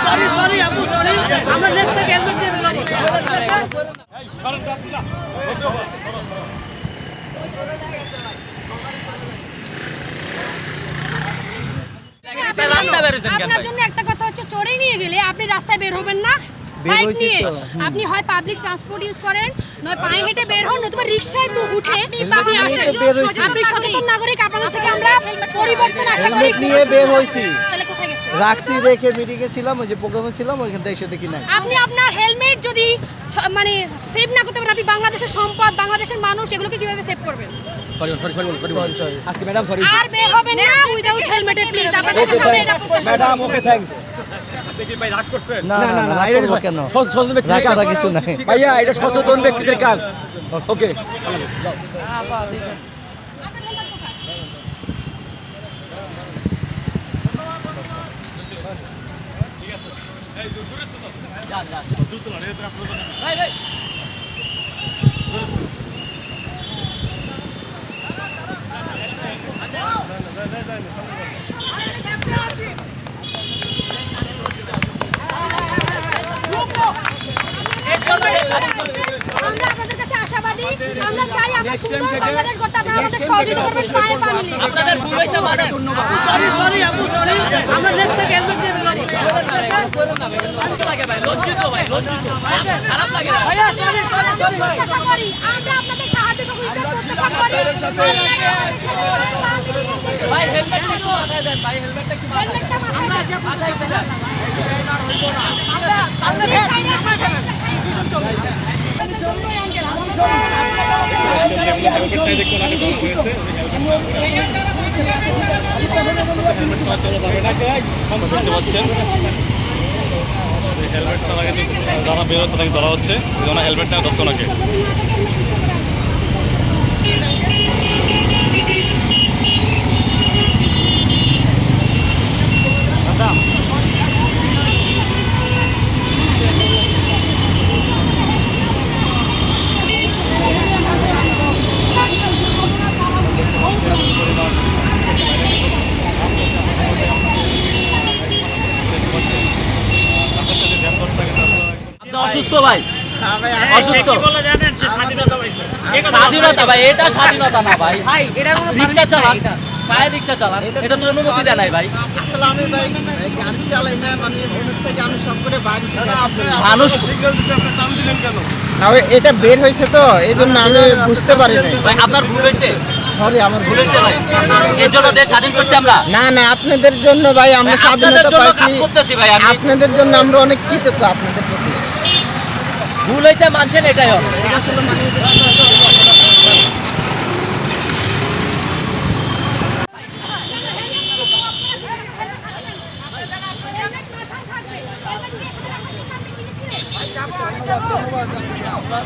Sorry sorry আপু sorry, আমরা next থেকে হেলমেট দিয়ে বেরোবো। আপনার জন্য একটা কথা হচ্ছে, চোরে নিয়ে গেলে আপনি রাস্তায় বের হবেন না বাইক নিয়ে। আপনি হয় পাবলিক ট্রান্সপোর্ট ইউজ করেন, নয় পায়ে হেঁটে বের হন, নতুবা রিকশায় তো উঠে আপনি আসেন। আপনি সচেতন নাগরিক, আপনাদের থেকে আমরা পরিবর্তন আশা করি। নিয়ে বের হইছি, তাহলে কোথায় গেছে? রাখছি রেখে মিটিংয়ে ছিলাম, ওই যে প্রোগ্রামে ছিলাম, ওইখান থেকে এসে দেখি নাই। আপনি আপনার হেলমেট যদি মানে সেভ না করতে পারেন, আপনি বাংলাদেশের সম্পদ, বাংলাদেশের মানুষ, এগুলোকে কিভাবে সেভ করবেন? আজকে ম্যাডাম সরি আর বের হবেন না উইদাউট হেলমেটে প্লিজ। আপনাদের কাছে আমরা এটা প্রত্যাশা করি। ম্যাডাম ওকে থ্যাঙ্কস না না না, রাগ করবো কেন? সচেতন ব্যক্তিদের রাগ কাজ করা কিছু নাই। ভাইয়া, এটা সচেতন ব্যক্তিদের কাজ। ওকে আমরা আপনাদের কাছে আশাবাদী। আমরা চাই আপনারা সুন্দর বাংলাদেশ গড়তে আপনারা আমাদের সহযোগিতা করবেন পায়ে পা মিলিয়ে। আপনাদের ভুল হয়েছে ম্যাডাম, সরি সরি আপু সরি, আমরা নেক্সট থেকে হেলমেট দিয়ে বেরোবো। খারাপ লাগে ভাইয়া, সরি সরি সরি প্রত্যাশা করি আমরা আপনাদের সাহায্য সহযোগিতা প্রত্যাশা করি। ভাই হেলমেটটা একটু মাথায় দেন, ভাই হেলমেটটা একটু হেলমেটটা মাথায় আছে আপনার সাথে না। যারা বেরোচ্ছে তাকে ধরা হচ্ছে, হেলমেটটা ধরতো নাকি। অসুস্থ ভাই, অসুস্থ। স্বাধীনতা ভাই, এটা স্বাধীনতা না ভাই। রিক্সা চালান, পায়ে রিক্সা চালান, এটা তো অনুমতি দেয় নাই ভাই। আসলে আমি ভাই গাড়ি চালাই না, মানে ওদের থেকে আমি সব করে বাইরে মানুষ না, এটা বের হয়েছে তো এই জন্য আমি বুঝতে পারি নাই। ভাই আপনার ভুল হয়েছে, সরি, আমার ভুল হয়েছে ভাই। এর জন্য দেশ স্বাধীন করছি আমরা। না না, আপনাদের জন্য ভাই আমরা আপনাদের স্বাধীনতা জন্য পাইছি, কাজ করতেছি ভাই আমি। আপনাদের জন্য আমরা অনেক কৃতজ্ঞ আপনাদের প্রতি। ভুল হয়েছে মানছেন, এটাই হবে। আসলে মানে আমরা